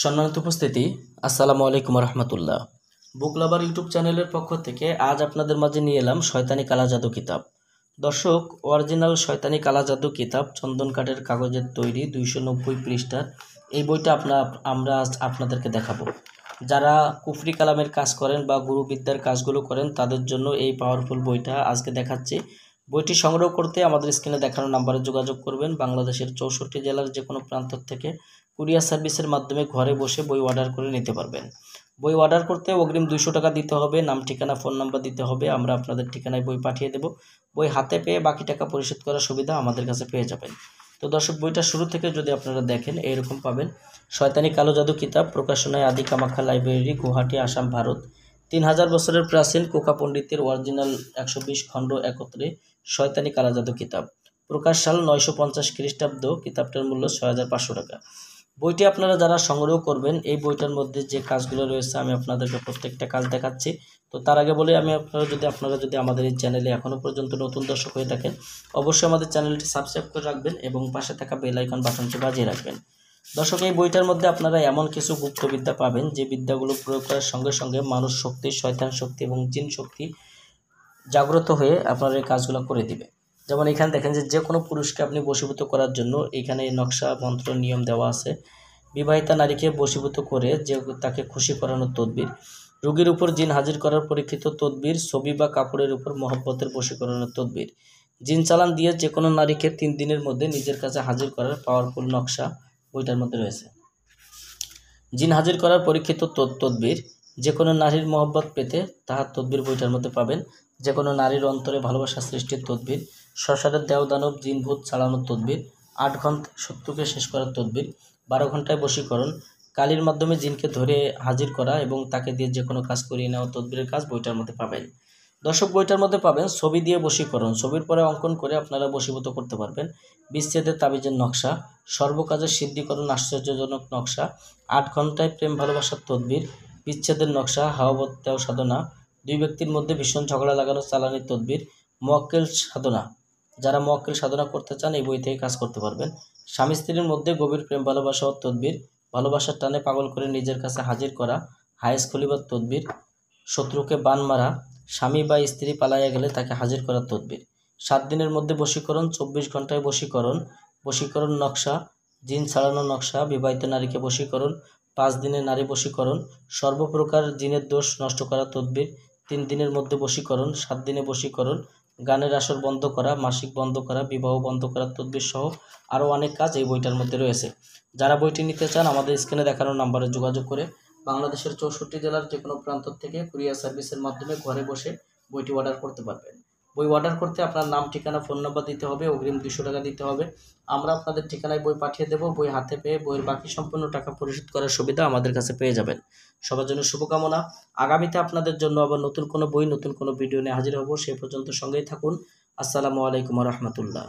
সম্মানিত উপস্থিতি, আসসালামু আলাইকুম রহমতুল্লাহ। বুক লাভার ইউটিউব চ্যানেলের পক্ষ থেকে আজ আপনাদের মাঝে নিয়ে এলাম শয়তানি কালা জাদু কিতাব। দর্শক, অরিজিনাল শয়তানি কালা জাদু কিতাব চন্দন কাঠের কাগজের তৈরি 290 পৃষ্ঠার এই বইটা আমরা আজ আপনাদেরকে দেখাবো। যারা কুফরি কালামের কাজ করেন বা গুরুবিদ্যার কাজগুলো করেন তাদের জন্য এই পাওয়ারফুল বইটা আজকে দেখাচ্ছি। বইটি সংগ্রহ করতে আমাদের স্ক্রিনে দেখানো নাম্বারে যোগাযোগ করবেন। বাংলাদেশের 64 জেলার যে কোনো প্রান্ত থেকে কুরিয়ার সার্ভিসের মাধ্যমে ঘরে বসে বই অর্ডার করে নিতে পারবেন। বই অর্ডার করতে অগ্রিম 200 টাকা দিতে হবে, নাম ঠিকানা ফোন নাম্বার দিতে হবে। আমরা আপনাদের ঠিকানায় বই পাঠিয়ে দেব। বই হাতে পেয়ে বাকি টাকা পরিশোধ করার সুবিধা আমাদের কাছে পেয়ে যাবেন। তো দর্শক, বইটা শুরু থেকে যদি আপনারা দেখেন এইরকম পাবেন। শয়তানি কালো জাদু কিতাব, প্রকাশনায় আদি কামাখ্যা লাইব্রেরি, গুয়াহাটি, আসাম, ভারত। 3000 বছরের প্রাচীন কোকা পণ্ডিতের অরিজিনাল 120 খণ্ড একত্রে শয়তানি কালা জাদু কিতাব। প্রকাশ সাল 950 খ্রিস্টাব্দ। কিতাবটার মূল্য 6500 টাকা। বইটি আপনারা যারা সংগ্রহ করবেন, এই বইটার মধ্যে যে কাজগুলো রয়েছে আমি আপনাদেরকে প্রত্যেকটা কাজ দেখাচ্ছি। তো তার আগে বলে আপনারা যদি আমাদের এই চ্যানেলে এখনও পর্যন্ত নতুন দর্শক হয়ে থাকেন, অবশ্যই আমাদের চ্যানেলটি সাবস্ক্রাইব করে রাখবেন এবং পাশে থাকা বেল আইকন বাটনটি বাজিয়ে রাখবেন। দর্শক, এই বইটার মধ্যে আপনারা এমন কিছু গুপ্তবিদ্যা পাবেন যে বিদ্যাগুলো প্রয়োগ করার সঙ্গে সঙ্গে মানুষ শক্তি, শয়তান শক্তি এবং জিন শক্তি জাগ্রত হয়ে আপনার এই কাজগুলো করে দিবে। যেমন এখানে দেখেন যে কোনো পুরুষকে আপনি বশীভূত করার জন্য এখানে নকশা, মন্ত্র, নিয়ম দেওয়া আছে। বিবাহিতা নারীকে বশীভূত করে যে তাকে খুশি করানোর তদবির, রোগীর উপর জিন হাজির করার পরীক্ষিত তদবির, ছবি বা কাপড়ের উপর মহব্বতের বশীকরণের তদবির, জিন চালান দিয়ে যে কোনো নারীকে 3 দিনের মধ্যে নিজের কাছে হাজির করার পাওয়ারফুল নকশা বইটার মধ্যে রয়েছে। জিন হাজির করার পরীক্ষিত তদবির, যে কোনো নারীর মহব্বত পেতে তাহার তদবির বইটার মধ্যে পাবেন। যে কোনো নারীর অন্তরে ভালোবাসা সৃষ্টির তদবির, সংসারের দেওদানব জিন ভূত ছাড়ানোর তদবির, 8 ঘন্টায় শত্রুকে শেষ করার তদবির, 12 ঘন্টায় বশীকরণ, কালির মাধ্যমে জিনকে ধরে হাজির করা এবং তাকে দিয়ে যে কোনো কাজ করিয়ে নেওয়া তদবিরের কাজ বইটার মধ্যে পাবেন। দর্শক, বইটার মধ্যে পাবেন ছবি দিয়ে বশীকরণ, ছবির পরে অঙ্কন করে আপনারা বশীভূত করতে পারবেন। বিচ্ছেদের তাবিজের নকশা, সর্বকাজের সিদ্ধিকরণ আশ্চর্যজনক নকশা, 8 ঘন্টায় প্রেম ভালোবাসার তদবির, বিচ্ছেদের নকশা, হাওয়াবত্যাও সাধনা, 2 ব্যক্তির মধ্যে ভীষণ ঝগড়া লাগানো চালানির তদবির, মোয়াক্কেল সাধনা। যারা মোয়াক্কেল সাধনা করতে চান এই বই থেকে কাজ করতে পারবেন। স্বামী স্ত্রীর মধ্যে গভীর প্রেম ভালোবাসা ও তদবির, ভালোবাসার টানে পাগল করে নিজের কাছে হাজির করা, হায়েস খলিবার তদবির, শত্রুকে বান মারা, স্বামী বা স্ত্রী পালাইয়া গেলে তাকে হাজির করার তদবির, 7 দিনের মধ্যে বশীকরণ, 24 ঘন্টায় বশীকরণ নকশা, জিন ছাড়ানো নকশা, বিবাহিত নারীকে বশীকরণ, 5 দিনে নারী বশীকরণ, সর্বপ্রকার জিনের দোষ নষ্ট করা তদবির, 3 দিনের মধ্যে বশীকরণ, 7 দিনে বশীকরণ, গানের আসর বন্ধ করা, মাসিক বন্ধ করা, বিবাহ বন্ধ করার তদবির সহ আরও অনেক কাজ এই বইটার মধ্যে রয়েছে। যারা বইটি নিতে চান আমাদের স্ক্রিনে দেখানো নাম্বারে যোগাযোগ করে বাংলাদেশের 64 জেলার যে কোনো প্রান্ত থেকে কুরিয়ার সার্ভিসের মাধ্যমে ঘরে বসে বইটি অর্ডার করতে পারবেন। বই অর্ডার করতে আপনার নাম, ঠিকানা, ফোন নাম্বার দিতে হবে, অগ্রিম 200 টাকা দিতে হবে। আমরা আপনাদের ঠিকানায় বই পাঠিয়ে দেব। বই হাতে পেয়ে বইয়ের বাকি সম্পূর্ণ টাকা পরিশোধ করার সুবিধা আমাদের কাছে পেয়ে যাবেন। সবার জন্য শুভকামনা। আগামীতে আপনাদের জন্য আবার নতুন কোনো বই, নতুন কোনো ভিডিও নিয়ে হাজির হব। সে পর্যন্ত সঙ্গেই থাকুন। আসসালামু আলাইকুম রহমতুল্লাহ।